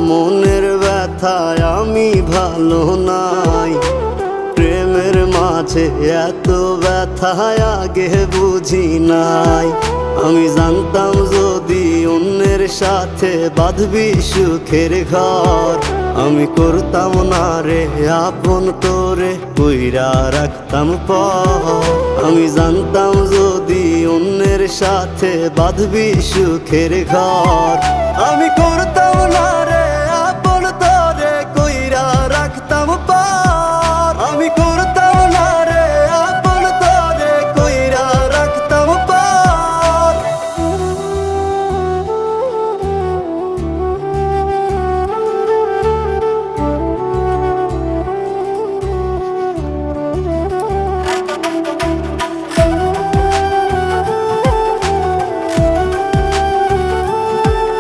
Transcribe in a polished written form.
মনের ব্যথায় আমি ভালো নাই। প্রেমের মাঝে এত ব্যথায় আগে বুঝি নাই। আমি জানতাম যদি অন্যের সাথে বাঁধবি সুখের ঘর, আমি করতাম না রে আপন করে কইরা রাখতাম পর। আমি জানতাম যদি অন্যের সাথে বাঁধবি সুখের ঘর,